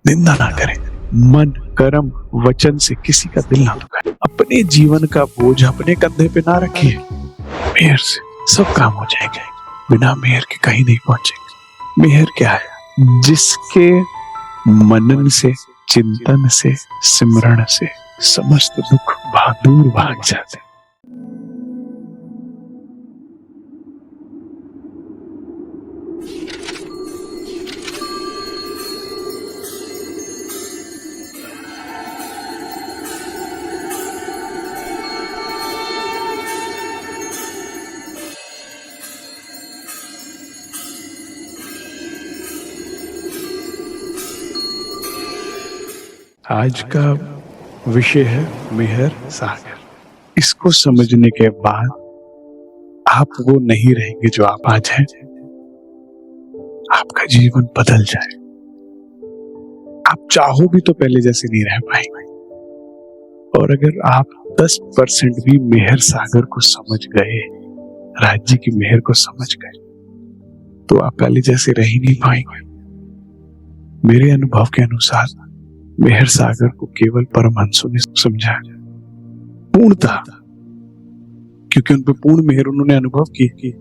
निंदा ना करें, मन कर्म वचन से किसी का दिल ना दुखाए, अपने जीवन का बोझ अपने कंधे पे ना रखिए। मेहर से सब काम हो जाएंगे, बिना मेहर के कहीं नहीं पहुंचेंगे। मेहर क्या है? जिसके मनन से, चिंतन से, सिमरण से समस्त दुख दूर भाग जाते। आज का विषय है मेहर सागर। इसको समझने के बाद आप वो नहीं रहेंगे जो आप आज हैं। आपका जीवन बदल जाए। आप चाहो भी तो पहले जैसे नहीं रह पाएंगे। और अगर आप 10% भी मेहर सागर को समझ गए, राज्य की मेहर को समझ गए, तो आप पहले जैसे रह ही नहीं पाएंगे। मेरे अनुभव के अनुसार मेहर सागर को केवल परमहंसों ने समझा पूर्णता, क्योंकि उन पर पूर्ण मेहर उन्होंने अनुभव की।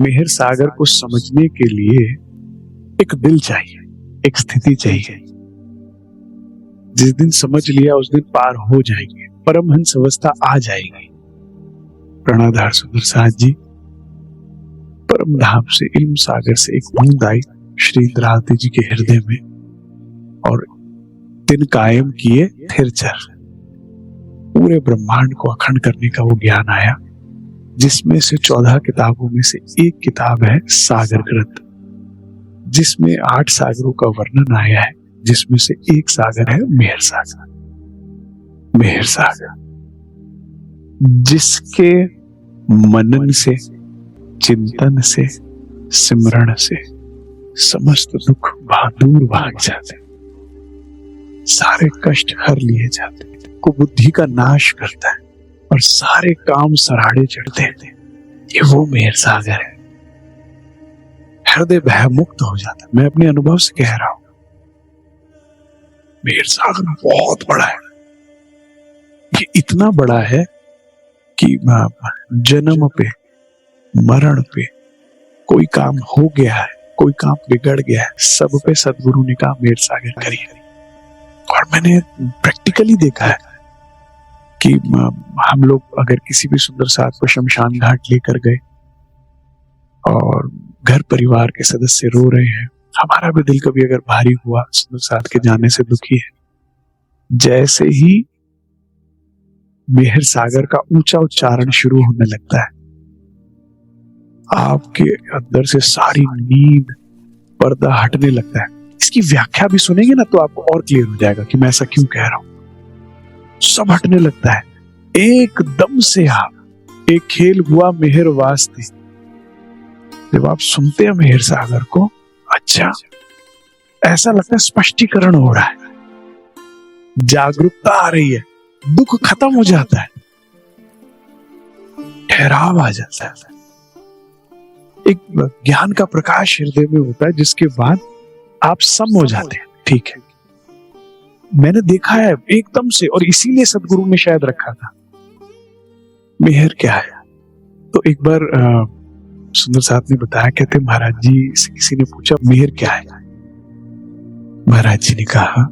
मेहर सागर को समझने के लिए एक दिल चाहिए, एक स्थिति चाहिए। जिस दिन समझ लिया उस दिन पार हो जाएंगे, परमहंस अवस्था आ जाएगी। प्रणधार सुंदर साथ जी परम धाम से, इल्म सागर से एक बूंद आई श्री इंद्रावती जी के हृदय में और दिन कायम किए थिर चर। पूरे ब्रह्मांड को अखंड करने का वो ज्ञान आया, जिसमें से 14 किताबों में से एक किताब है सागर ग्रंथ, जिसमें 8 सागरों का वर्णन आया है, जिसमें से एक सागर है मेहर सागर। मेहर सागर जिसके मनन से, चिंतन से, सिमरण से समस्त दुख दूर भाग जाते, सारे कष्ट हर लिए जाते, कुबुद्धि का नाश करता है और सारे काम सराड़े चढ़ते हैं। ये वो मेहर सागर है। हृदय भय मुक्त हो जाता है। मैं अपने अनुभव से कह रहा हूं, मेहर सागर बहुत बड़ा है। ये इतना बड़ा है कि जन्म पे, मरण पे, कोई काम हो गया है, कोई काम बिगड़ गया है, सब पे सदगुरु ने कहा मेहर सागर करिए। और मैंने प्रैक्टिकली देखा है कि हम लोग अगर किसी भी सुंदर साथ को शमशान घाट लेकर गए और घर परिवार के सदस्य रो रहे हैं, हमारा भी दिल कभी अगर भारी हुआ, सुंदर साथ के जाने से दुखी है, जैसे ही मेहर सागर का ऊंचा उच्चारण शुरू होने लगता है, आपके अंदर से सारी नींद, पर्दा हटने लगता है। इसकी व्याख्या भी सुनेंगे ना तो आपको और क्लियर हो जाएगा कि मैं ऐसा क्यों कह रहा हूं। सब हटने लगता है एकदम से। आप एक खेल हुआ मेहर वास्ते। जब आप सुनते हैं मेहर सागर को, अच्छा ऐसा लगता है स्पष्टीकरण हो रहा है, जागरूकता आ रही है, दुख खत्म हो जाता है, ठहराव आ जाता है, एक ज्ञान का प्रकाश हृदय में होता है, जिसके बाद आप सम हो जाते हैं। ठीक है, मैंने देखा है एकदम से, और इसीलिए सदगुरु ने शायद रखा था। मेहर क्या है? तो एक बार सुंदर साथ ने बताया, कहते महाराज जी से किसी ने पूछा मेहर क्या है? महाराज जी ने कहा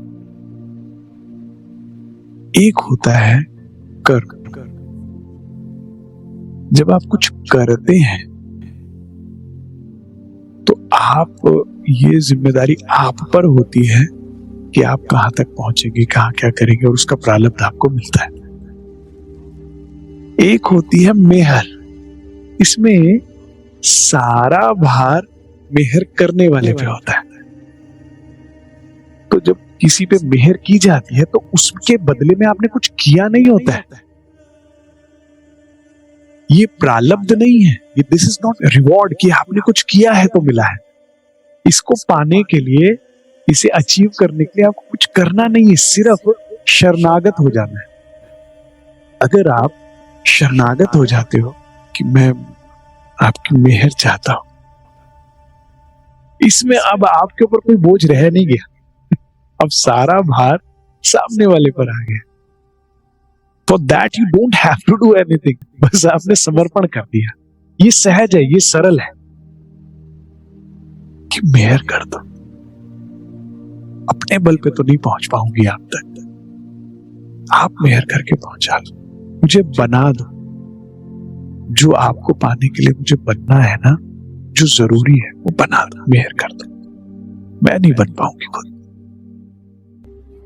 एक होता है कर्म। जब आप कुछ करते हैं तो आप, ये जिम्मेदारी आप पर होती है कि आप कहां तक पहुंचेंगे, कहां क्या करेंगे, और उसका प्रारब्ध आपको मिलता है। एक होती है मेहर, इसमें सारा भार मेहर करने वाले पे होता है। तो जब किसी पे मेहर की जाती है तो उसके बदले में आपने कुछ किया नहीं होता है। ये प्रारब्ध नहीं है, ये दिस इज नॉट रिवॉर्ड कि आपने कुछ किया है तो मिला है। इसको पाने के लिए, इसे अचीव करने के लिए आपको कुछ करना नहीं है, सिर्फ शरणागत हो जाना है। अगर आप शरणागत हो जाते हो कि मैं आपकी मेहर चाहता हूं, इसमें अब आपके ऊपर कोई बोझ रह नहीं गया। अब सारा भार सामने वाले पर आ गया। For that you don't have to do anything, बस आपने समर्पण कर दिया। ये सहज है, ये सरल है कि मेहर कर दो। अपने बल पे तो नहीं पहुंच पाऊंगी आप तक, आप मेहर करके पहुंचा लो, मुझे बना दो। जो आपको पाने के लिए मुझे बनना है ना, जो जरूरी है वो बना दो, मेहर कर दो। मैं नहीं बन पाऊंगी खुद,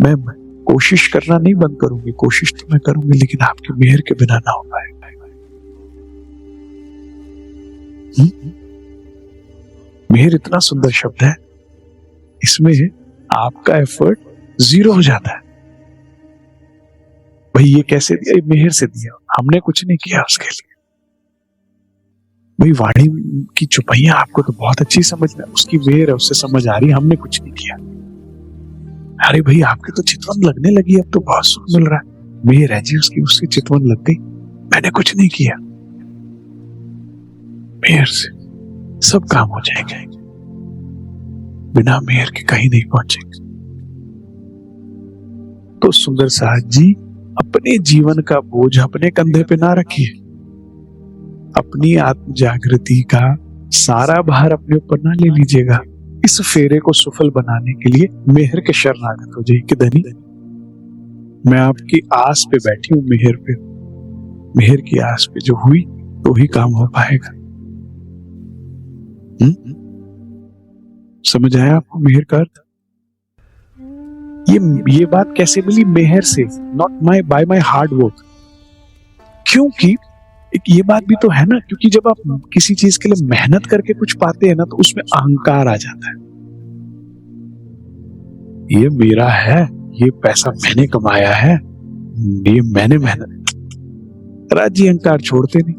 मैं कोशिश करना नहीं बंद करूंगी, कोशिश तो मैं करूंगी, लेकिन आपकी मेहर के बिना ना हो पाएगा। मेहर इतना सुंदर शब्द है, इसमें आपका एफर्ट जीरो हो जाता है। भाई ये कैसे दिया? ये मेहर से दिया, हमने कुछ नहीं किया उसके लिए। भाई वाणी की चुपैया आपको तो बहुत अच्छी समझ में, उसकी मेहर है, उससे समझ आ रही, हमने कुछ नहीं किया। अरे भाई आपकी तो चितवन लगने लगी, अब तो बहुत सुख मिल रहा है, मेहर है जी उसकी, उसकी चितवन लग गई, मैंने कुछ नहीं किया। मेहर से सब काम हो जाएंगे, बिना मेहर के कहीं नहीं पहुंचेंगे। तो सुंदर साहब जी, अपने जीवन का बोझ अपने कंधे पे ना रखिए, अपनी आत्म जागृति का सारा भार अपने ऊपर ना ले लीजिएगा। इस फेरे को सफल बनाने के लिए मेहर के शरणागत हो जाइए कि धनी मैं आपकी आस पे बैठी हूं, मेहर पे, मेहर की आस पे जो हुई तो ही काम हो पाएगा। समझ आया आपको मेहर का अर्थ? ये बात कैसे मिली? मेहर से, not by my hard work. क्योंकि एक ये बात भी तो है ना, क्योंकि जब आप किसी चीज के लिए मेहनत करके कुछ पाते हैं ना, तो उसमें अहंकार आ जाता है। ये मेरा है, ये पैसा मैंने कमाया है, ये मैंने मेहनत, राज्य अहंकार छोड़ते नहीं।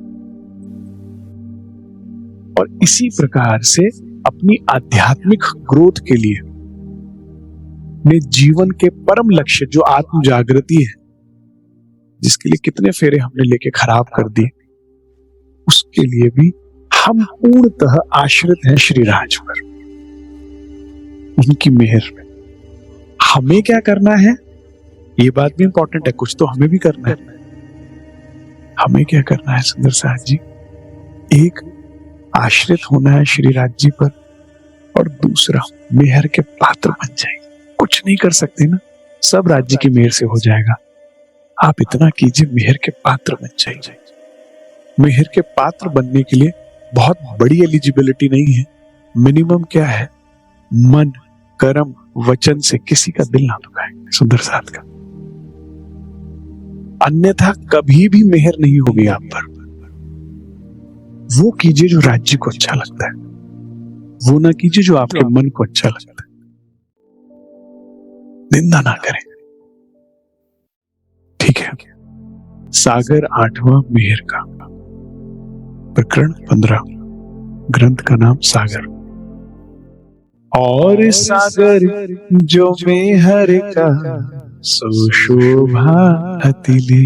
और इसी प्रकार से अपनी आध्यात्मिक ग्रोथ के लिए, अपने जीवन के परम लक्ष्य जो आत्म जागृति है, जिसके लिए कितने फेरे हमने लेके खराब कर दिए, उसके लिए भी हम पूर्णतः आश्रित हैं श्री राज पर, उनकी मेहर में। हमें क्या करना है, ये बात भी इंपॉर्टेंट है, कुछ तो हमें भी करना है। हमें क्या करना है सुंदर साहब जी? एक, आश्रित होना है श्री राज जी पर, और दूसरा मेहर के पात्र बन जाएंगे। कुछ नहीं कर सकते ना, सब राज्य की मेहर से हो जाएगा। आप इतना कीजिए, मेहर के पात्र बन जाइए। मेहर के पात्र बनने के लिए बहुत बड़ी एलिजिबिलिटी नहीं है। मिनिमम क्या है? मन, कर्म, वचन से किसी का दिल ना दुखाए सुंदर साथ का, अन्यथा कभी भी मेहर नहीं होगी आप पर। वो कीजिए जो राज्य को अच्छा लगता है, वो ना कीजिए जो आपके मन को अच्छा लगता है। निंदा ना करें, ठीक है? सागर 8वां मेहर का, प्रकरण 15, ग्रंथ का नाम सागर। और सागर जो मेहर का, सो शोभा अतिले,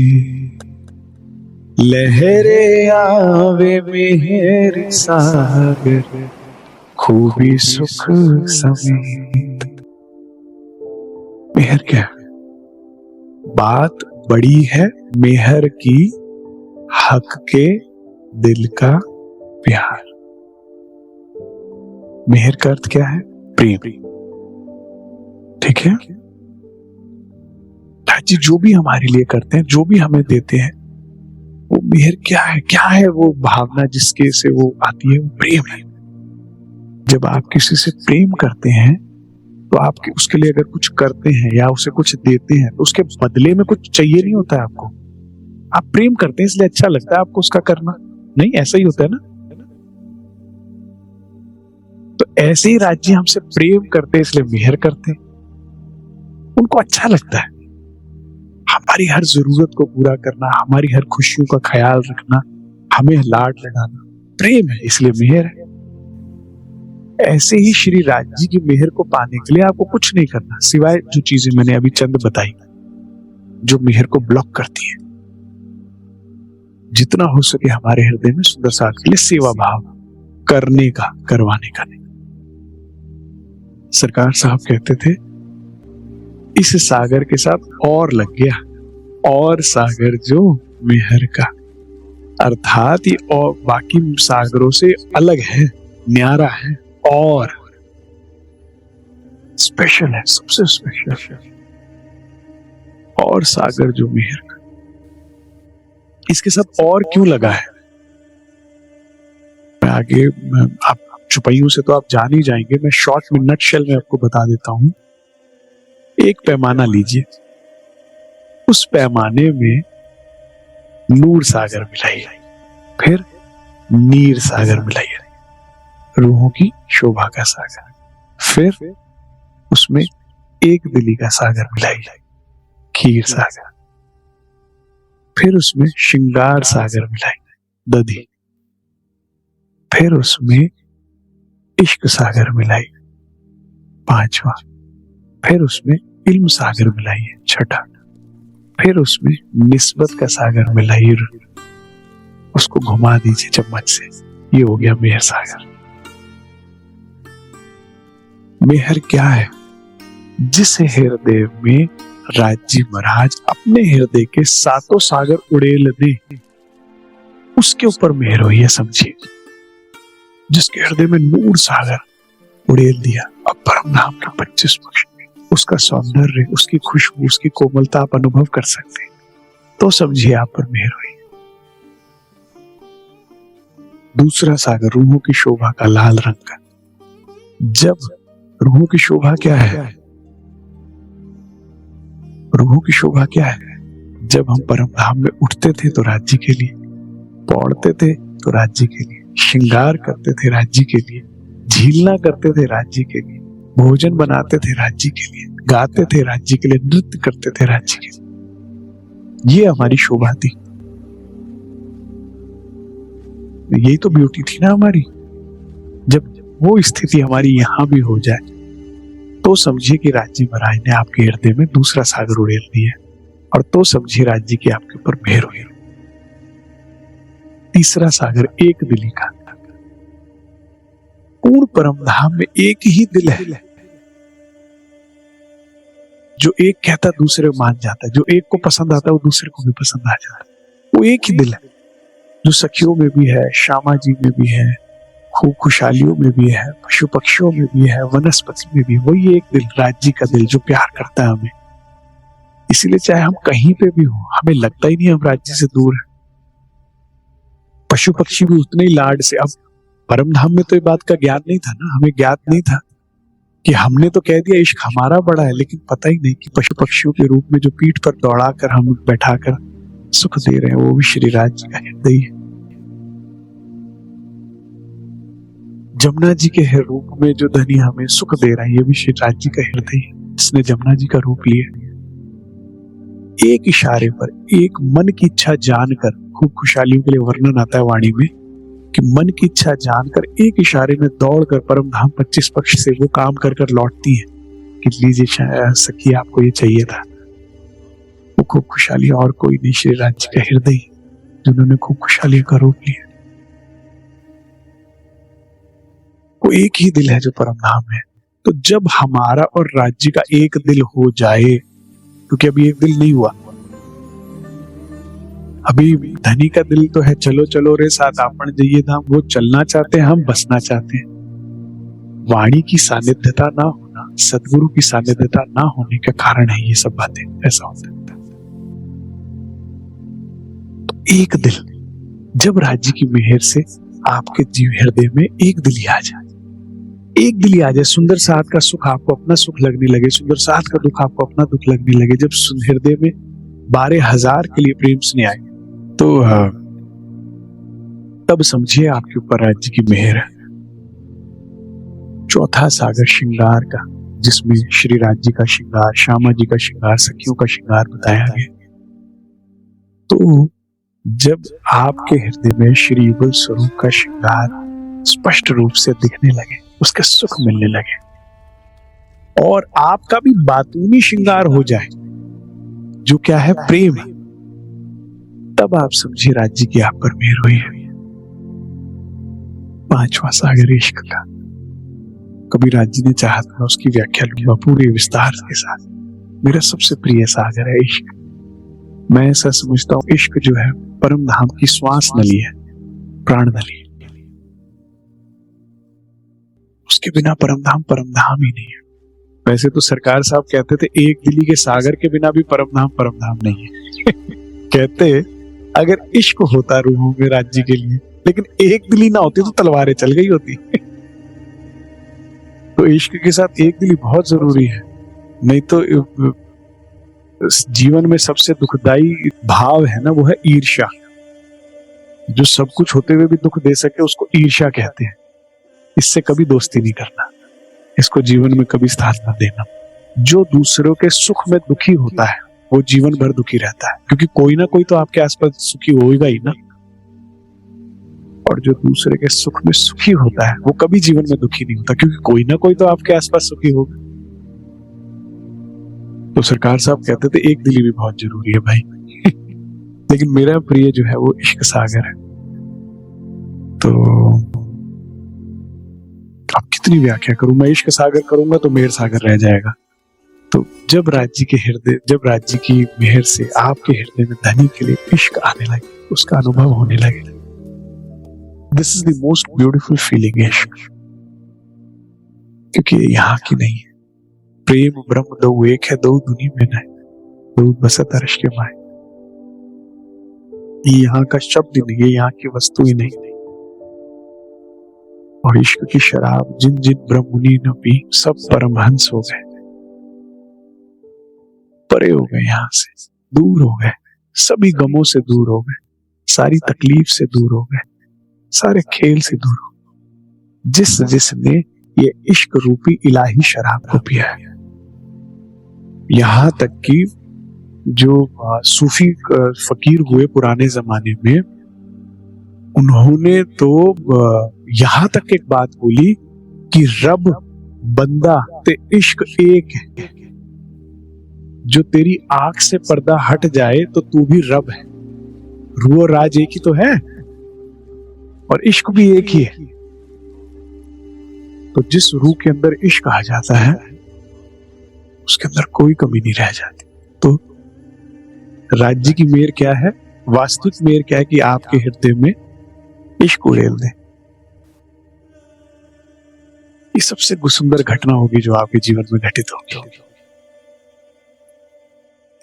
लहरे आवे मेहर सागर, खूबी सुख समेत। मेहर क्या है? बात बड़ी है मेहर की, हक के दिल का प्यार। मेहर का अर्थ क्या है? प्रेम, ठीक है? जी जो भी हमारे लिए करते हैं, जो भी हमें देते हैं, वो मेहर क्या है? क्या है वो भावना जिसके से वो आती है? वो प्रेम है। जब आप किसी से प्रेम करते हैं, तो आप उसके लिए अगर कुछ करते हैं या उसे कुछ देते हैं, तो उसके बदले में कुछ चाहिए नहीं होता है आपको। आप प्रेम करते हैं इसलिए अच्छा लगता है आपको उसका करना, नहीं ऐसा ही होता है ना? तो ऐसे ही राज्य हमसे प्रेम करते हैं इसलिए मेहर करते हैं, उनको अच्छा लगता है हमारी हर जरूरत को पूरा करना, हमारी हर खुशियों का ख्याल रखना, हमें लाड लगाना। प्रेम है इसलिए मेहर है। ऐसे ही श्री राज जी की मेहर को पाने के लिए आपको कुछ नहीं करना, सिवाय जो चीजें मैंने अभी चंद बताई जो मेहर को ब्लॉक करती है। जितना हो सके हमारे हृदय में सुंदर साथ के लिए सेवा भाव करने का, करवाने का नहीं। सरकार साहब कहते थे इस सागर के साथ और लग गया, और सागर जो मेहर का, अर्थात ये और बाकी सागरों से अलग है, न्यारा है और स्पेशल है, सबसे स्पेशल। और सागर जो मेहर का, इसके साथ और क्यों लगा है, मैं आगे आप छुपाइयों से तो आप जान ही जाएंगे, मैं शॉर्ट में नटशेल में आपको बता देता हूं। एक पैमाना लीजिए, उस पैमाने में नूर सागर मिलाइए, फिर नीर सागर मिलाइए, रूहों की शोभा का सागर, फिर उसमें एक दिली का सागर मिलाइए, खीर सागर, फिर उसमें श्रृंगार सागर मिलाइए, दधी, फिर उसमें इश्क सागर मिलाइए, पांचवा, फिर उसमें इल्म सागर मिलाइए, छठा, फिर उसमें निस्बत का सागर मिलाइए, उसको घुमा दीजिए चम्मच से, ये हो गया मेहर सागर। मेहर क्या है, जिस हृदय में राज्य महाराज अपने हृदय के सातों सागर उड़ेल दे, उसके ऊपर मेहर हुई है, समझिए। जिसके हृदय में नूर सागर उड़ेल दिया, अब परम नाम के 25 पक्ष, उसका सौंदर्य, उसकी खुशबू, उसकी कोमलता आप अनुभव कर सकते हैं, तो समझिए आप पर मेहर हुई। दूसरा सागर रूहों की शोभा का, लाल रंग का। जब रूहों की शोभा क्या है, रूहों की शोभा क्या है, जब हम परम धाम में उठते थे तो राज्य के लिए, पौड़ते थे तो राज्य के लिए, श्रृंगार करते थे राज्य के लिए, झीलना करते थे राज्य के लिए, भोजन बनाते थे राज्य के लिए, गाते थे राज्य के लिए, नृत्य करते थे राज्य के लिए। ये हमारी शोभा थी, यही तो ब्यूटी थी ना हमारी। जब वो स्थिति हमारी यहां भी हो जाए तो समझिए कि राज्य महाराज ने आपके हृदय में दूसरा सागर उड़ेल दिया, और तो समझिए राज्य की आपके ऊपर मेहर हुई। तीसरा सागर एक दिली का, पूर्ण परम धाम में एक ही दिल है, जो एक कहता दूसरे को मान जाता है, जो एक को पसंद आता है वो दूसरे को भी पसंद आ जाता है। वो एक ही दिल है, जो सखियों में भी है, श्यामा जी में भी है, खूब खुशहालियों में भी है, पशु पक्षियों में भी है, वनस्पति में भी, वही एक दिल, राज्य का दिल, जो प्यार करता है हमें। इसीलिए चाहे हम कहीं पे भी हो, हमें लगता ही नहीं हम राज्य से दूर है। पशु पक्षी भी उतने ही लाड से, अब परम धाम में तो ये बात का ज्ञान नहीं था ना, हमें ज्ञात नहीं था कि हमने तो कह दिया इश्क हमारा बड़ा है, लेकिन पता ही नहीं कि पशु पक्षियों के रूप में जो पीठ पर दौड़ाकर हम बैठाकर सुख दे रहे हैं, वो भी श्री राज्य का हृदय है। जमुना जी के रूप में जो धनी हमें सुख दे रहा है, ये भी श्री राज्य का हृदय है, जिसने जमुना जी का रूप लिया। एक इशारे पर, एक मन की इच्छा जानकर, खूब खुशहालियों के लिए वर्णन आता है वाणी में कि मन की इच्छा जानकर एक इशारे में दौड़कर परम धाम 25 पक्ष से वो काम कर कर लौटती है कि लीजिए सखी आपको ये चाहिए था। वो खूब खुशहाली और कोई नहीं, श्री राज्य का हृदय, जिन्होंने खूब खुशहालियों का रूप लिया। वो एक ही दिल है जो परम धाम है। तो जब हमारा और राज्य का एक दिल हो जाए, क्योंकि अभी एक दिल नहीं हुआ, अभी धनी का दिल तो है चलो चलो रे साथ आपन जइए धाम, वो चलना चाहते हैं, हम बसना चाहते हैं। वाणी की सानिध्यता ना होना, सदगुरु की सानिध्यता ना होने का कारण है ये सब बातें, ऐसा होता है। तो एक दिल, जब राज्य की मेहर से आपके जीव हृदय में एक दिल ही आ जाए, एक दिल ही आ जाए, सुंदर साथ का सुख आपको अपना सुख लगने लगे, सुंदर साथ का दुख आपको अपना दुख लगने लगे, जब हृदय में 12,000 के लिए प्रेम स्नेह आए, तो तब समझिए आपके ऊपर राज्य की मेहर है। चौथा सागर श्रृंगार का, जिसमें श्री राज्य का श्रृंगार, श्यामा जी का श्रृंगार, सखियों का श्रृंगार बताया गया। तो जब आपके हृदय में श्री युगल स्वरूप का श्रृंगार स्पष्ट रूप से दिखने लगे, उसके सुख मिलने लगे, और आपका भी बातूनी श्रृंगार हो जाए, जो क्या है, प्रेम, तब आप समझिए राज्य की आप पर मेहर हुई है। पांचवा सागर इश्क का, कभी राज्य ने चाहा था उसकी व्याख्या लूंगा पूरे विस्तार के साथ, मेरा सबसे प्रिय सागर है इश्क। मैं ऐसा समझता हूँ इश्क जो है परम धाम की श्वास नली है, प्राण नली। उसके बिना परम धाम ही नहीं है। वैसे तो सरकार साहब कहते थे एक दिली के सागर के बिना भी परम धाम नहीं है। कहते अगर इश्क होता रूहों में राज्य के लिए, लेकिन एक दिली ना होती तो तलवारें चल गई होती। तो इश्क के साथ एक दिली बहुत जरूरी है, नहीं तो जीवन में सबसे दुखदाई भाव है ना, वो है ईर्ष्या। जो सब कुछ होते हुए भी दुख दे सके उसको ईर्ष्या कहते हैं। इससे कभी दोस्ती नहीं करना, इसको जीवन में कभी स्थान न देना। जो दूसरों के सुख में दुखी होता है वो जीवन भर दुखी रहता है, क्योंकि कोई ना कोई तो आपके आसपास सुखी होगा ही ना। और जो दूसरे के सुख में सुखी होता है वो कभी जीवन में दुखी नहीं होता, क्योंकि कोई ना कोई तो आपके आसपास सुखी होगा। तो सरकार साहब कहते थे एक दिली भी बहुत जरूरी है भाई। लेकिन मेरा प्रिय जो है वो इश्क सागर है। तो अब कितनी व्याख्या करूं मैं, इश्क सागर करूंगा तो मेहर सागर रह जाएगा। तो जब राज्य की मेहर से आपके हृदय में धनी के लिए इश्क आने लगे, उसका अनुभव होने लगे, this is the most beautiful feeling इश्क। क्योंकि यहाँ की नहीं है। प्रेम ब्रह्म दो एक है, दो दुनी में नहीं, दो बसत अर्श के माए। ये यहाँ का शब्द ही नहीं, ये यहाँ की वस्तु ही नहीं। और इश्क की शराब जिन जिन ब्रह्ममुनि ने पी, सब परमहंस हो गए, परे हो गए, यहाँ से दूर हो गए, सभी गमों से दूर हो गए, सारी तकलीफ से दूर हो गए, सारे खेल से दूर हो गए। जिसने ये इश्क रूपी इलाही शराब को पिया है। यहां तक कि जो सूफी फकीर हुए पुराने जमाने में, उन्होंने तो यहां तक एक बात बोली कि रब बंदा ते इश्क एक है। जो तेरी आंख से पर्दा हट जाए तो तू भी रब है। रूह और राज एक ही तो है और इश्क भी एक ही है। तो जिस रूह के अंदर इश्क आ जाता है उसके अंदर कोई कमी नहीं रह जाती। तो राज्य की मेहर क्या है, वास्तविक मेहर क्या है कि आपके हृदय में इश्क उड़ेल दे। ये सबसे सुंदर घटना होगी जो आपके जीवन में घटित होगी।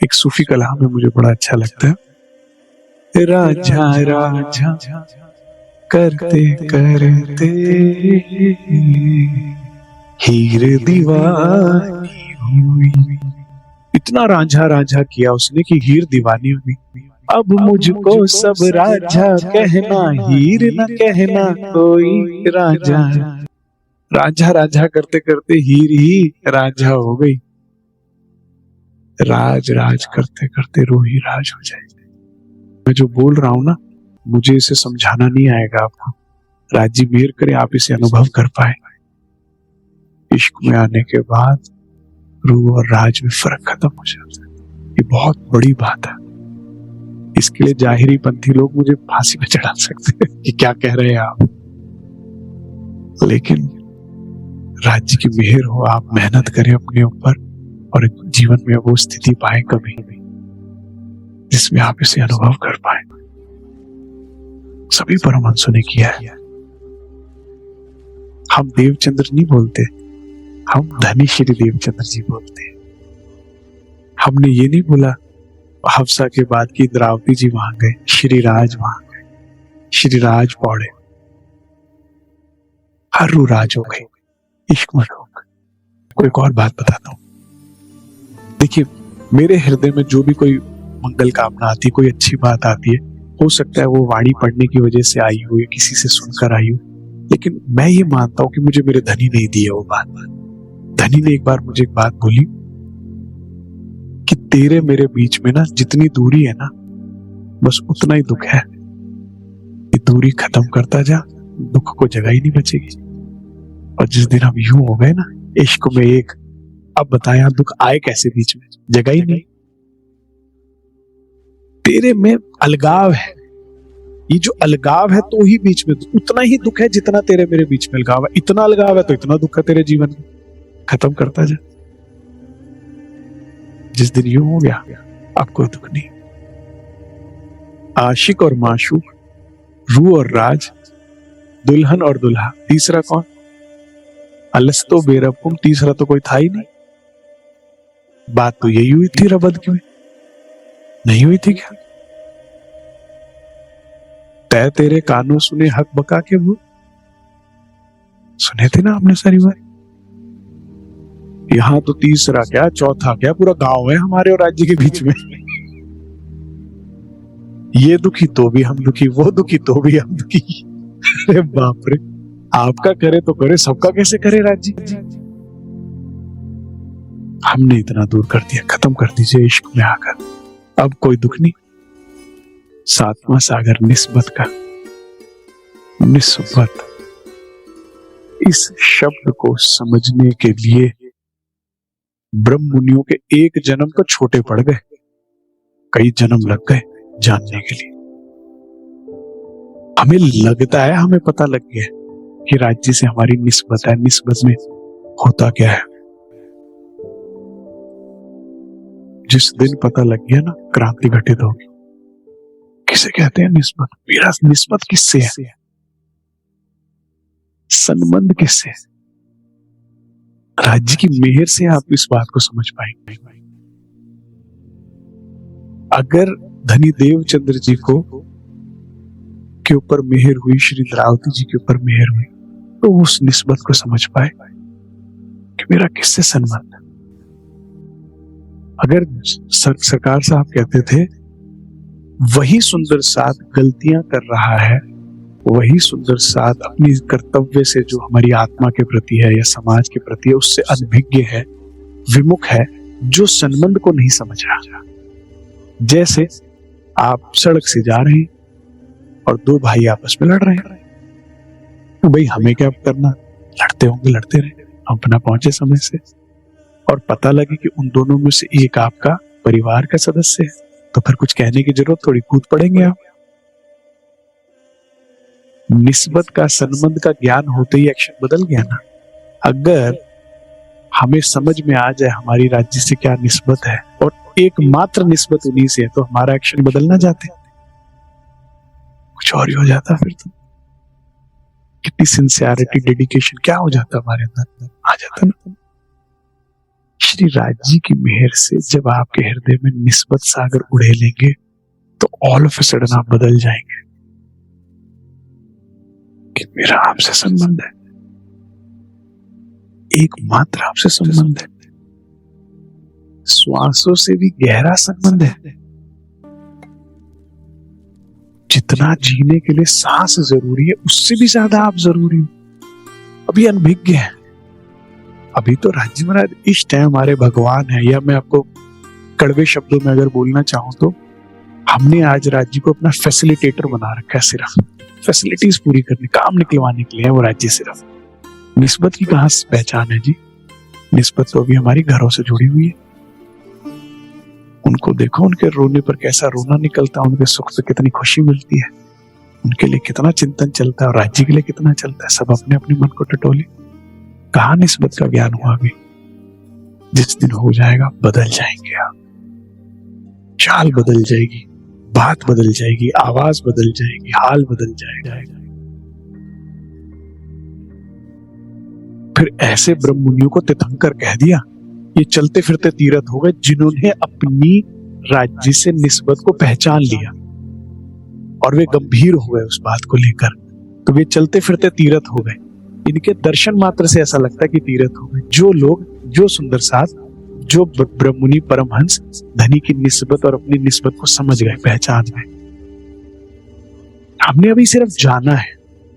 एक सूफी कलाम में मुझे बड़ा अच्छा लगता है, राजा राजा करते करते हीर दीवानी हुई। इतना रांझा रांझा किया उसने कि हीर दीवानी हुई। अब मुझको सब राजा कहना, हीर न कहना कोई राजा। रांझा रांझा करते करते हीर ही रांझा हो गई। राज राज करते करते रूही राज हो जाएगी। मैं जो बोल रहा हूं ना, मुझे इसे समझाना नहीं आएगा आपको। राज्य मेहर करे आप इसे अनुभव कर पाए। इश्क में आने के बाद रूह और राज में फर्क खत्म हो जाता है। ये बहुत बड़ी बात है। इसके लिए जाहिरी पंथी लोग मुझे फांसी पे चढ़ा सकते हैं कि क्या कह रहे हैं आप। लेकिन राज्य की मेहर हो, आप मेहनत करें अपने ऊपर और जीवन में वो स्थिति पाए कभी जिसमें आप इसे अनुभव कर पाए। सभी परमहंसों ने किया है। हम देवचंद्र नहीं बोलते, हम धनी श्री देवचंद्र जी बोलते हैं। हमने ये नहीं बोला हफ्सा के बाद की इंद्रावती जी वहां गए, श्री राज वहां गए, श्री राज पौड़े, हर रू राज हो गई, इश्क में हो गए। कोई एक और बात बताता हूं। देखिए, मेरे हृदय में जो भी कोई मंगल कामना आती है, कोई अच्छी बात आती है, हो सकता है वो वाणी पढ़ने की वजह से आई हो या किसी से सुनकर आई हो, लेकिन मैं ये मानता हूं कि मुझे मेरे धनी नहीं दी है वो बात। धनी ने एक बार मुझे एक बात बोली कि तेरे मेरे बीच में ना जितनी दूरी है ना, बस उतना ही दुख है। ये दूरी खत्म करता जा, दुख को जगह ही नहीं बचेगी। और जिस दिन हम यूं हो गए ना इश्क में एक, अब बताया दुख आए कैसे बीच में, जगह ही नहीं। तेरे में अलगाव है, ये जो अलगाव है तो ही बीच में उतना ही दुख है जितना तेरे मेरे बीच में अलगाव है। इतना अलगाव है तो इतना दुख है तेरे जीवन में, खत्म करता जा। जिस दिन यूं हो गया अब कोई दुख नहीं। आशिक और माशूक, रू और राज, दुल्हन और दुल्हा, तीसरा कौन? अलस्तो बेरबकुम, तीसरा तो कोई था ही नहीं। बात तो यही हुई थी रबद की में, नहीं हुई थी क्या? तय तेरे कानों सुने हक बका के वो, सुने थे ना आपने सारी बात। यहां तो तीसरा क्या चौथा क्या, पूरा गांव है हमारे और राज्य के बीच में। ये दुखी तो भी हम दुखी, वो दुखी तो भी हम दुखी। अरे बाप रे, आपका करे तो करे, सबका कैसे करे राज्य। हमने इतना दूर कर दिया, खत्म कर दीजिए इश्क में आकर, अब कोई दुख नहीं। सातवां सागर निस्बत का, निस्बत, इस शब्द को समझने के लिए ब्रह्म मुनियों के एक जन्म तो छोटे पड़ गए, कई जन्म लग गए जानने के लिए। हमें लगता है हमें पता लग गया कि राज्य से हमारी निस्बत है, निस्बत में होता क्या है। जिस दिन पता लग गया ना, क्रांति घटित होगी। किसे कहते हैं निस्बत? मेरा निस्बत किससे है, संबंध किससे है? राज्य की मेहर से आप इस बात को समझ पाएंगे। अगर धनी देवचंद्र जी को के ऊपर मेहर हुई, श्री इंद्रावती जी के ऊपर मेहर हुई, तो उस निस्बत को समझ पाए कि मेरा किससे संबंध है। अगर सरकार साहब कहते थे वही सुंदर साथ गलतियां कर रहा है, वही सुंदर साथ अपनी कर्तव्य से जो हमारी आत्मा के प्रति है या समाज के प्रति है उससे अनभिज्ञ है, विमुख है, जो संबंध को नहीं समझ रहा। जैसे आप सड़क से जा रहे हैं और दो भाई आपस में लड़ रहे हैं, तो भाई हमें क्या करना, लड़ते होंगे, लड़ते रहे, अपना पहुंचे समय से, और पता लगे कि उन दोनों में से एक आपका परिवार का सदस्य है, तो फिर कुछ कहने की जरूरत थोड़ी, कूद पड़ेंगे आप। निस्बत का, संबंध का ज्ञान होते ही एक्शन बदल गया ना। अगर हमें समझ में आ जाए हमारी राज्य से क्या निस्बत है और एकमात्र निस्बत उन्हीं से है, तो हमारा एक्शन बदलना चाहते, कुछ और ही हो जाता। फिर तो कितनी सिंसियरिटी, डेडिकेशन क्या हो जाता हमारे अंदर आ जाता ना। श्री राज्य की मेहर से जब आपके हृदय में निस्बत सागर उड़ेलेंगे तो ऑल ऑफ अ सडन आप बदल जाएंगे कि मेरा आपसे संबंध है, एकमात्र आपसे संबंध है, श्वासों से भी गहरा संबंध है। जितना जीने के लिए सांस जरूरी है उससे भी ज्यादा आप जरूरी हो। अभी अनभिज्ञ है, अभी तो राज्य महाराज इस टाइम हमारे भगवान है, या मैं आपको कड़वे शब्दों में अगर बोलना चाहूं तो हमने आज राज्य को अपना फैसिलिटेटर बना रखा है, सिर्फ फैसिलिटीज पूरी करने, काम निकलवाने के लिए है वो राज्य। सिर्फ निस्बत की कहां पहचान है जी? निस्बत तो अभी हमारी घरों से जुड़ी हुई है। उनको देखो, उनके रोने पर कैसा रोना निकलता है, उनके सुख पे कितनी खुशी मिलती है, उनके लिए कितना चिंतन चलता है और राज्य के लिए कितना चलता है। सब अपने अपने मन को टटोले, कहां निस्बत का ज्ञान हुआ अभी? जिस दिन हो जाएगा बदल जाएंगे आप, चाल बदल जाएगी, बात बदल जाएगी, आवाज बदल जाएगी, हाल बदल जाएगा। फिर ऐसे ब्रह्म मुनियों को तीर्थंकर कह दिया, ये चलते फिरते तीर्थ हो गए जिन्होंने अपनी राज्य से निस्बत को पहचान लिया और वे गंभीर हो गए उस बात को लेकर, तो वे चलते फिरते तीर्थ हो गए। इनके दर्शन मात्र से ऐसा लगता है कि तीर्थ हो गए। जो लोग, जो सुंदर साथ, जो ब्रह्ममुनि परमहंस धनी की निस्बत और अपनी निस्बत को समझ गए, पहचान गए। हमने अभी सिर्फ जाना है,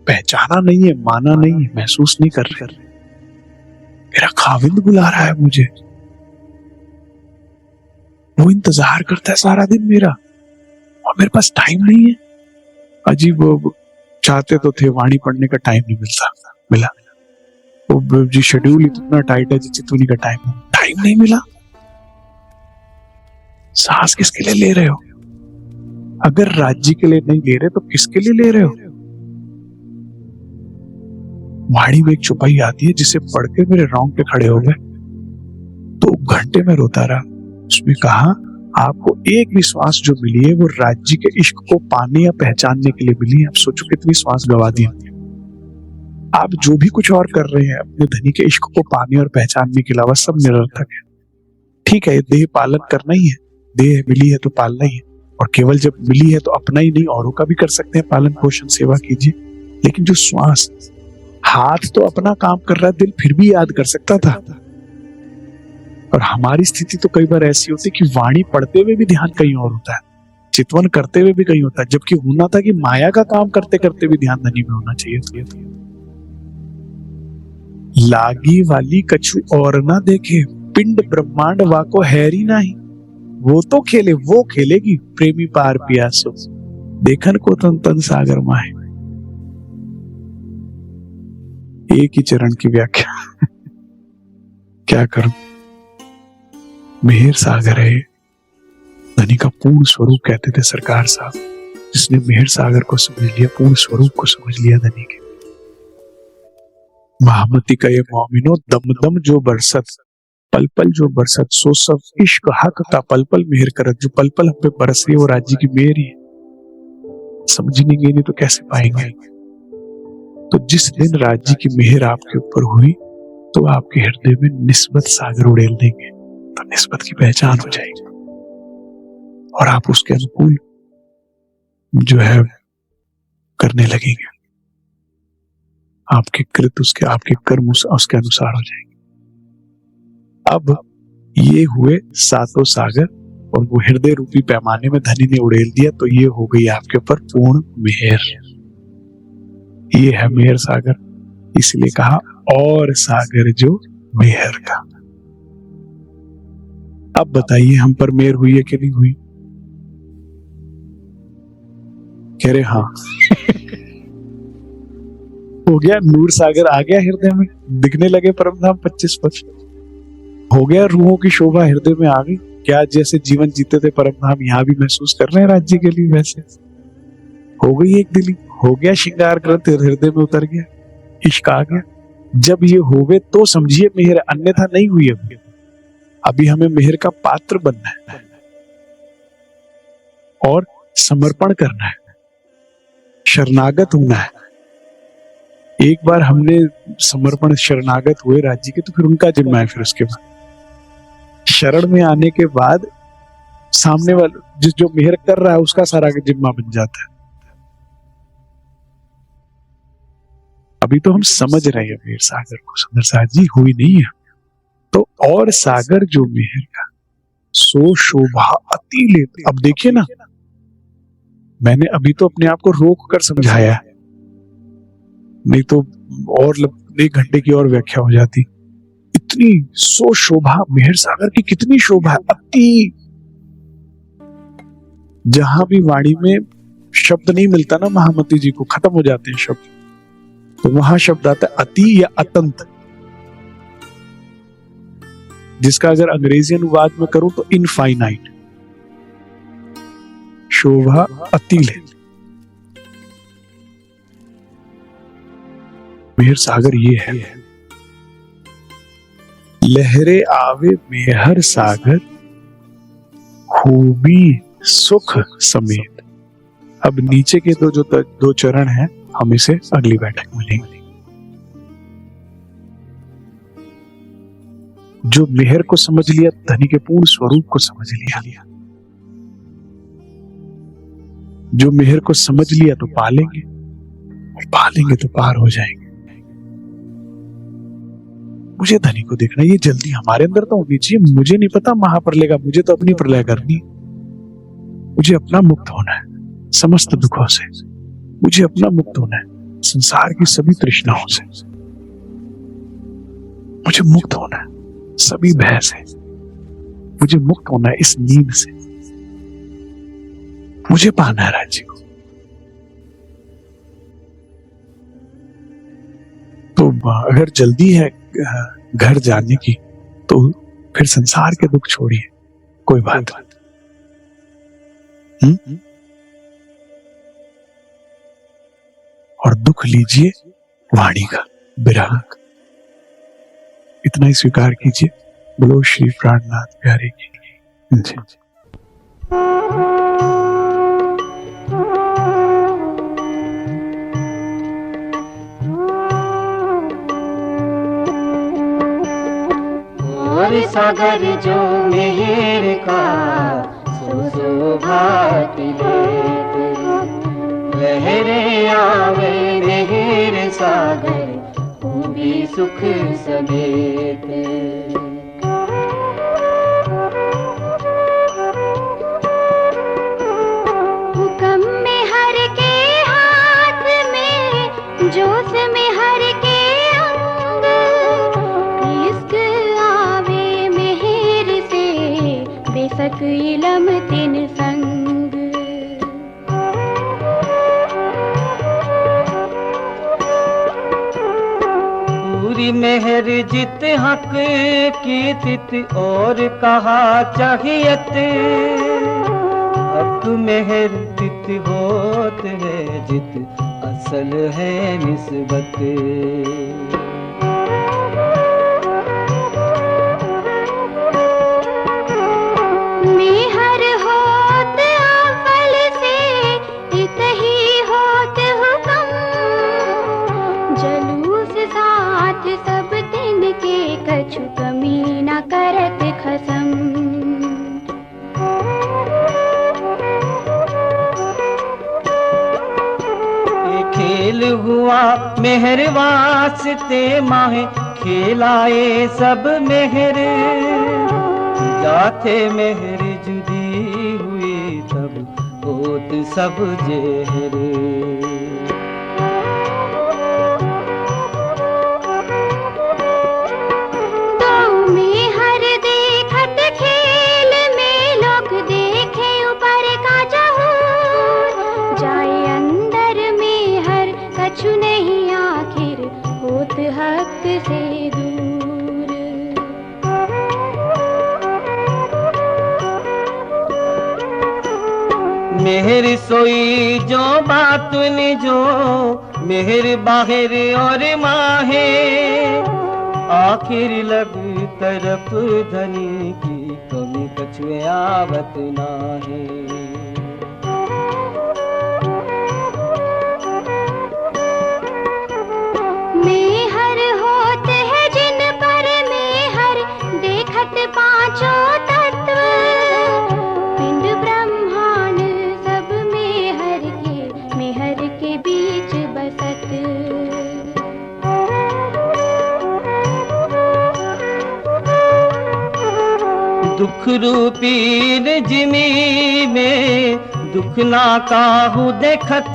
पहचाना नहीं है, माना नहीं है, महसूस नहीं कर रहे। मेरा खाविंद बुला रहा है मुझे, वो इंतजार करता है सारा दिन मेरा, और मेरे पास टाइम नहीं है। अजीब, वो चाहते तो थे, वाणी पढ़ने का टाइम नहीं मिला। वो जी शेड्यूल इतना टाइट है, चितुनी का टाइम नहीं मिला। सांस किसके लिए ले रहे हो? अगर राज्य के लिए नहीं ले रहे तो किसके लिए ले रहे हो? वाणी में एक चौपाई आती है जिसे पढ़ के मेरे रोंगटे खड़े हो गए। 2 घंटे में रोता रहा, उसमें कहा आपको एक भी श्वास जो मिली है वो राज्य के इश्क को पाने या पहचानने के लिए मिली है। आप सोचो कितनी श्वास गवा दी। आप जो भी कुछ और कर रहे हैं अपने धनी के इश्क को पाने और पहचानने के अलावा सब निरर्थक है। ठीक है, देह पालन करना ही है, देह मिली है तो पालना ही है, और केवल जब मिली है तो अपना ही नहीं औरों का भी कर सकते हैं पालन पोषण सेवा कीजिए। लेकिन जो श्वास, हाथ तो अपना काम कर रहा है, दिल फिर भी याद कर सकता था। और हमारी स्थिति तो कई बार ऐसी होती है कि वाणी पढ़ते हुए भी ध्यान कहीं और होता है, चितवन करते हुए भी कहीं होता है, जबकि होना था कि माया का काम करते करते भी ध्यान धनी में होना चाहिए। लागी वाली कछु और ना देखे, पिंड ब्रह्मांड वाको हैरी नहीं। वो तो खेले, वो खेलेगी प्रेमी पार पियासो, देखन को तन तन सागर माहे। एक ही चरण की व्याख्या क्या करूं। मेहर सागर है धनी का पूर्ण स्वरूप कहते थे सरकार साहब। जिसने मेहर सागर को समझ लिया, पूर्ण स्वरूप को समझ लिया धनी के। महामती का ये मोमिनो दम दम जो बरसत, पल पल जो बरसत, सो सब इश्क हक का पल पल मेहर करत। जो पल पल हम पे बरस रही है वो राज्य की मेहर ही है। समझेंगे नहीं तो कैसे पाएंगे। तो जिस दिन राज्य की मेहर आपके ऊपर हुई तो आपके हृदय में निस्बत सागर उड़ेल देंगे, तो निस्बत की पहचान हो जाएगी और आप उसके अनुकूल जो है करने लगेंगे। आपके कृत उसके, आपके कर्म उसके अनुसार हो जाएंगे। अब ये हुए सातों सागर और वो हृदय रूपी पैमाने में धनी ने उड़ेल दिया, तो ये हो गई आपके ऊपर पूर्ण मेहर। ये है मेहर सागर, इसलिए कहा और सागर जो मेहर का। अब बताइए हम पर मेहर हुई है कि नहीं हुई? कह रहे हाँ हो गया, नूर सागर आ गया हृदय में, दिखने लगे परम धाम 25 वर्ष। हो गया, रूहों की शोभा हृदय में आ गई। क्या जैसे जीवन जीते थे परम धाम यहाँ भी महसूस कर रहे हैं राज्य के लिए, वैसे हो गई एक दिली। हो गया श्रृंगार ग्रंथ हृदय में उतर गया, इश्क आ गया। जब ये होवे तो समझिए मेहर, अन्यथा नहीं हुई। अभी हमें मेहर का पात्र बनना है और समर्पण करना है, शरणागत होना है। एक बार हमने समर्पण शरणागत हुए राज्य के, तो फिर उनका जिम्मा है। फिर उसके बाद शरण में आने के बाद सामने वाला जो मेहर कर रहा है उसका सारा जिम्मा बन जाता है। अभी तो हम समझ रहे हैं मेहर सागर को, सुंदर साहब जी हुई नहीं है। तो और सागर जो मेहर का, सो शोभा अति लेत। अब देखिए ना, मैंने अभी तो अपने आप को रोक कर समझाया, नहीं तो और 1 घंटे की और व्याख्या हो जाती। इतनी सो शोभा मेहर सागर की, कितनी शोभा है, अति। जहां भी वाणी में शब्द नहीं मिलता ना महामती जी को, खत्म हो जाते हैं शब्द, तो वहां शब्द आता है अति या अतंत, जिसका अगर अंग्रेजी अनुवाद में करूं तो इनफाइनाइट। शोभा अति ले, मेहर सागर ये है। लहरे आवे मेहर सागर, खूबी सुख समेत। अब नीचे के दो चरण हैं, हम इसे अगली बैठक में लेंगे। जो मेहर को समझ लिया, धनी के पूर्ण स्वरूप को समझ लिया, जो मेहर को समझ लिया तो पालेंगे, और पालेंगे तो पार हो जाएंगे। मुझे धनी को देखना, ये जल्दी हमारे अंदर तो होनी चाहिए। मुझे नहीं पता महाप्रलय का, मुझे तो अपनी प्रलय करनी। मुझे अपना मुक्त होना है समस्त दुखों से, मुझे अपना मुक्त होना है संसार की सभी तृष्णाओं से, मुझे मुक्त होना है सभी भय से, मुझे मुक्त होना है इस नींद से, मुझे पाना है राज्य को। तो अगर जल्दी है घर जाने की, तो फिर संसार के दुख छोड़िए, कोई बात नहीं। और दुख लीजिए वाणी का, विराग, इतना ही स्वीकार कीजिए। बोलो श्री प्राणनाथ प्यारे की। जी। और सागर जो मेहर का सो भाती लेते, लहरें आवे मेहर सागर वो भी सुख समेटे। हुक्म में हर के हाथ में, जोश में हर के अंग, इश्क आवे मेहर से बेशक इलम तिन संग। पूरी मेहर जित हक की तित और कहा चाहियत, हक मेहर तित होत है जित असल है निस्बत। मेहर होत अव्वल से इत ही होत हुक्म, जलूस साथ सब दिन के कछु कमी न करत खसम। खेल हुआ मेहर वास्ते माहे, खेलाए सब मेहर, जाते मेहर जुदी हुई तब होत सब जेहर। तो मेहर देखत खेल में लोग देखे ऊपर का जहूर, जाए अंदर मेहर कछु नहीं आखिर होत हक से दूर। मेहर सोई जो बातुन जो मेहर बाहर और माहे, आखिर लग तरफ धनी की कमी कछु आवत नाहे। मेहर होत है जिन पर मेहर देखत पांचों तत्व, पिंड ब्रह्मांड सब मेहर के बीच बसत। दुख रूपी जिमी में दुख ना काहू देखत,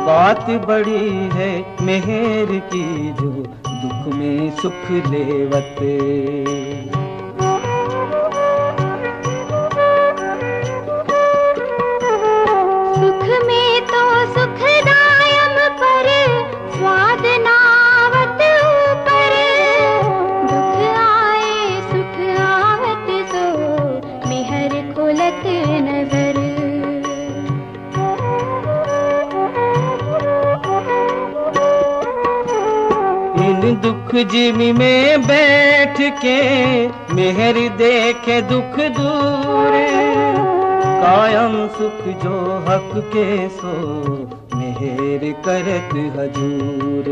बात बड़ी है मेहर की जो दुख में सुख लेवत। सुख में तो सुखदायम पर स्वाद नावत ऊपर, दुख आए सुख आवत सो मेहर खोलत नजर। दुख जिमी में बैठ के मेहर देखे दुख दूर, कायम सुख जो हक के सो मेहर करत हजूर।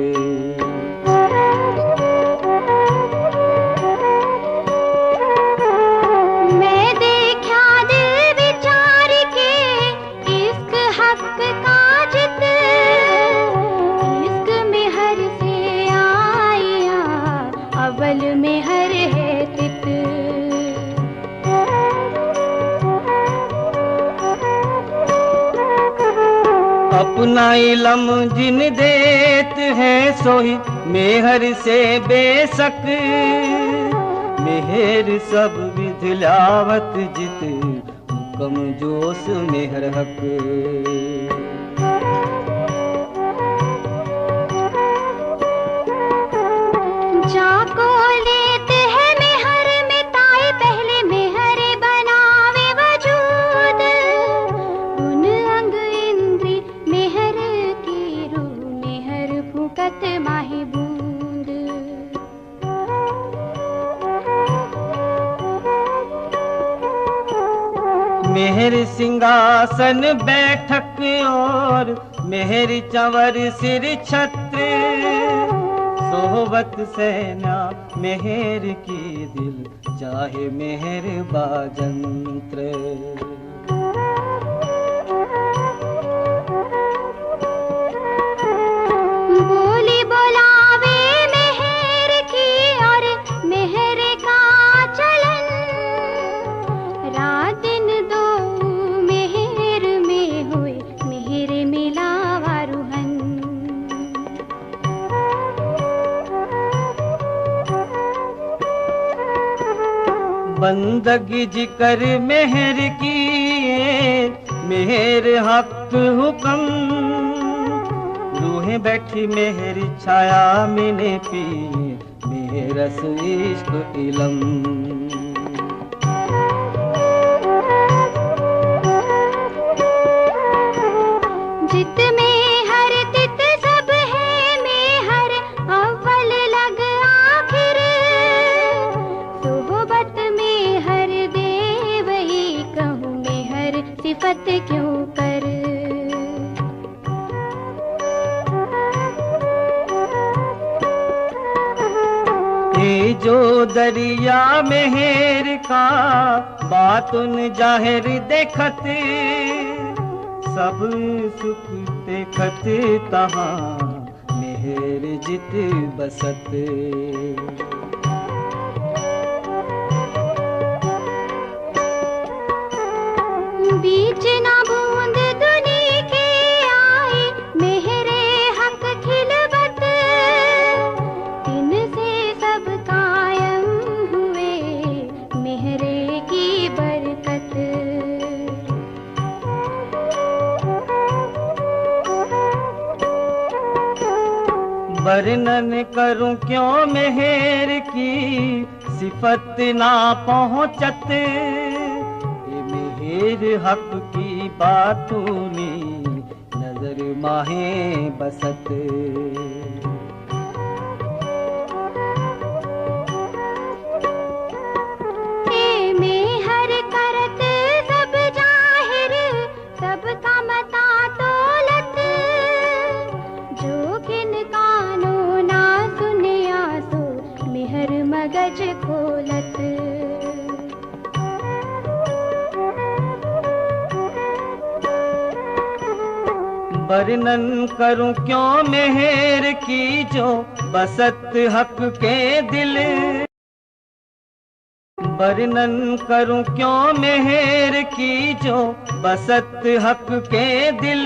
मैं देखा दिल विचार के इश्क हक का जित, इश्क मेहर से आया अव्वल मेहर है तित। अपना इलम जिन देत है सोही मेहर से बेशक, मेहर सब विधिलावत जित हुक्म जोश मेहर हक। जाको लेते हैं मेहर मिटाए पहले मेहर बनावे वजूद, उन अंग इंद्री मेहर की रूह मेहर फूकत माही बूंद। मेहर सिंहासन बैठक और मेहर चंवर सिर छत्र, सोहबत सेना मेहर की दिल चाहे मेहर बाजंत्र। बोली बोलावे मेहर की और मेहर का चलन, रात दिन दो मेहर में हुए मेहर मिलावा रुहन। बंदगी जिकर मेहर की मेहर हक हुक्म, रूहें बैठी मेहर छाया मैंने पी मेहर रस इश्क इलम। जित में हर तित सब है मेहर, अव्वल लग आखिर, सोहबत में हर दे वही कहूँ मेहर सिफत क्यों कर। ये जो दरिया मेहर का बातुन जाहिर देखत, सब सुख देखत तहाँ मेहर जित बसत। बीच ना बूंद दुनी के आए मेहरे हक खिलबत, इनसे सब कायम हुए मेहरे की बरकत। वर्णन करूं क्यों मेहर की सिफत ना पहुंचत, ये मेहर हक की बातूनी नजर माहे बसत। मेहर करत सब जाहिर, सबका मता तोलत, जो किन कानों ना सुनिया सो मेहर मगज खोलत। वर्णन करूं क्यों मेहर की जो बसत हक के दिल, वर्णन करूं क्यों मेहर की जो बसत हक के दिल,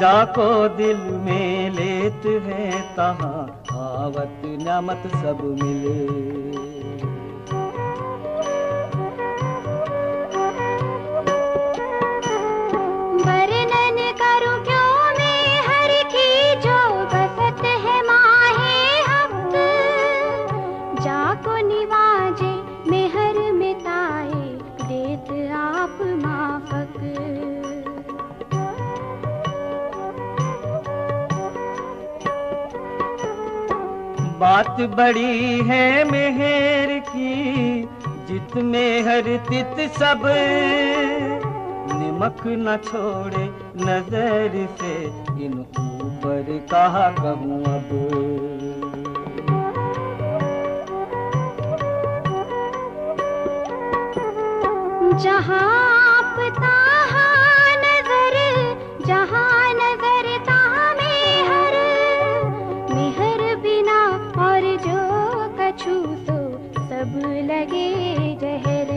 जाको दिल में लेत है तहाँ आवत नामत सब मिले। वर्णन करूं क्यों मेहर की जो बसत है माहे हक, जाको निवाजे मेहर मिटाए देत आप माफक। बात बड़ी है मेहर की जित मेहर तित सब, निमक न छोड़े नजर से इन ऊपर कहा कहूँ अब। जहाँ आप तहाँ नजर, जहाँ नजर तहाँ मेहर, मेहर बिना और जो कछु सो सब लगे जहर।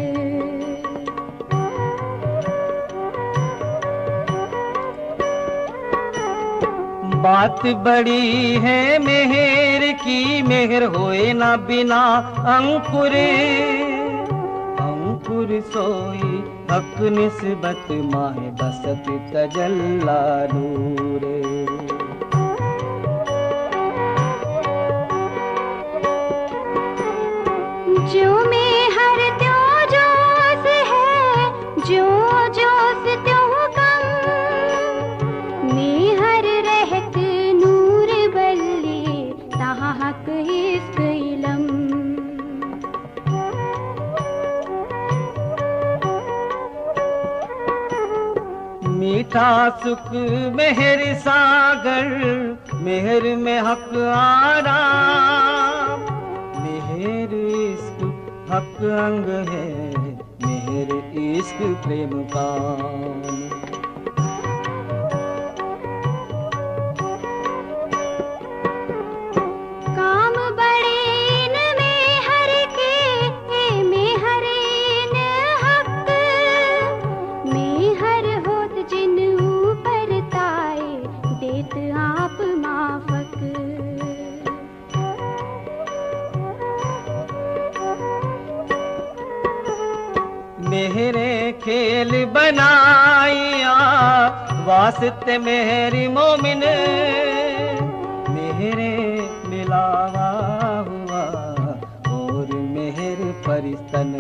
बात बड़ी है मेहर की मेहर होए ना बिना अंकुर, अंकुर सोई हक निस्बत माहे बसत तजल्ला नूर। जो मेहर त्यों जोश है, जो जोश त्यों कम, मेहर रहत नूर बल्ली तहाँ हक इश्क इलम। मीठा सुख मेहर सागर, मेहर में हक आराम, मेहर इश्क हक अंग है, मेहर इश्क प्रेम काम। काम बड़े इन मेहर के, मेहर इन हक, मेहर होत जिन ऊपर ताए, देत आप माफक। मेहरे खेल बनाइया वास्ते मेहरी मोमिन, मेहरे मिलावा हुआ और मेहर परिस्तन।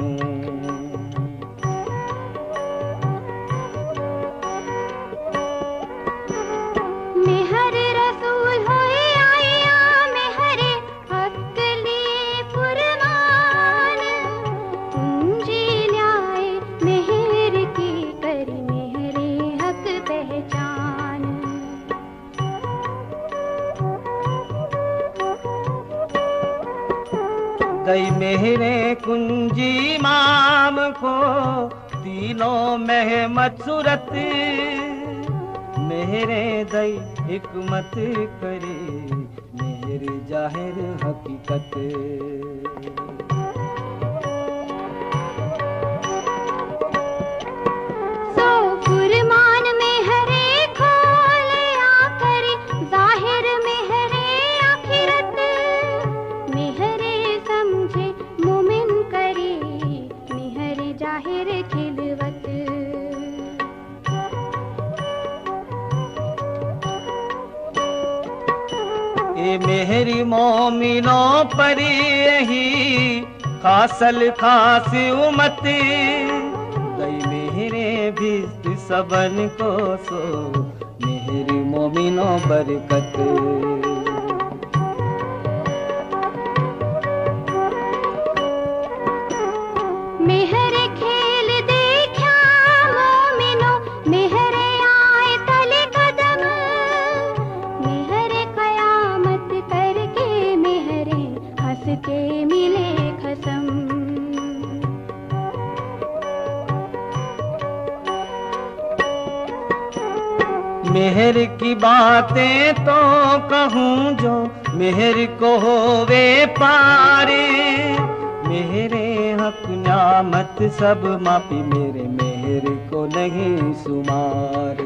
मेहर रसूल होए आया, मेहरे हक लिए फुरमान, पूंजी ल्याए मेहर की, करी मेहरे हक पहचान। दई मेहरे कुंजी इमाम को, तीनों महमत सूरत, मेहरे दई हिकमत करे, मेहर जाहिर हकीकत। सो फुरमान मेहरे खोले आकर, जाहिर मेहरे आखिरत, मेहरे समझे मोमिन करे, मेहर जाहिर खिलवत। ए मेहरी मोमिनों पर यही खासल खास उमत, दई मेहरे भी सबन को सो, मेहरी मोमिनों बरकत। मेहर खेल देखा मोमिनो, मेहरे आए तले कदम, मेहरे कयामत करके, मेहरे हंस के मिले खसम। मेहर की बातें तो कहूँ जो, मेहर को होवे पारे, मेरे हक न्यामत सब मापी, मेरे मेहर को नहीं सुमार।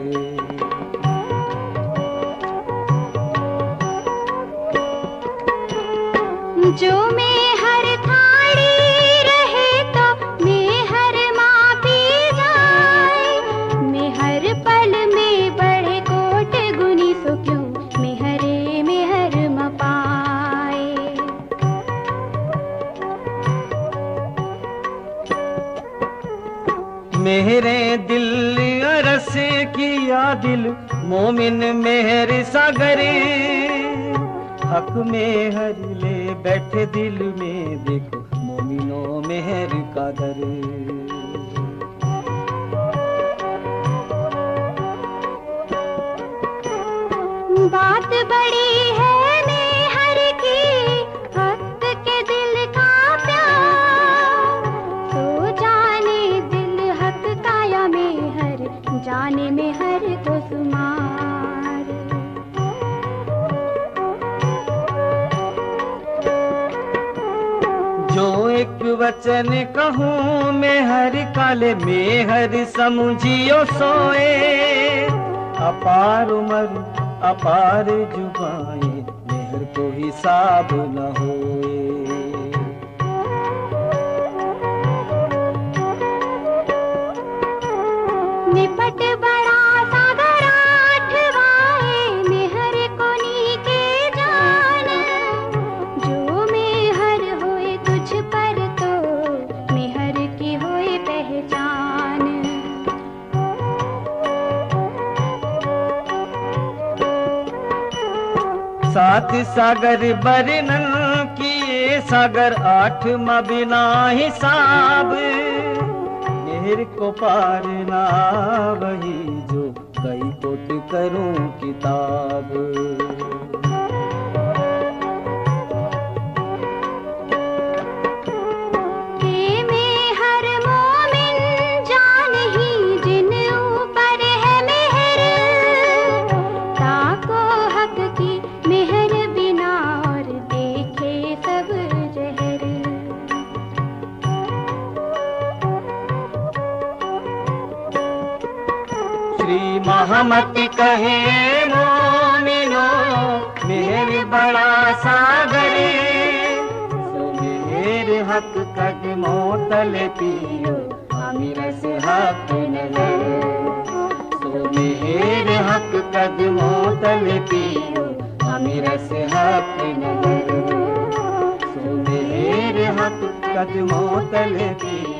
जो मेहर थाड़ी रहे तो मेहर मापी जाए, मेहर पल में बड़े कोट गुनी, सो क्यों मेहरे मेहर मपाए। मेरे दिल अरस किया दिल, मोमिन मेहर सागरे, हक मेहर ले बैठे दिल में, देखो मोमिनों मेहर का दर। बात बड़ी है मेहर की, हक के दिल का प्यार, तो जाने दिल हक का या मेहर, जाने मेहर को सुमार। जो एक वचन कहूँ मेहर काले, मेहर समझियो सोए, अपार उमर अपार जुबाएं, मेहर को हिसाब न होए। निपट बड़ा सागर आठवाए, मेहर को नीके जान, जो मेहर होए तुझ पर तो, मेहर की होए पहचान। सात सागर बरनन किए, सागर आठ बिना हिसाब, मेहर को पार ना वही जो कई कोट करूं किताब। श्री मोहम्मद कहे मोमिनो मेहर बड़ा सागर, सो मेहर हक कदमों तले पियो अमीर से हक नजर, सो मेहर हक कदमों तले पियो अमीर से हक नजर, सो मेहर हक कदमों तले पियो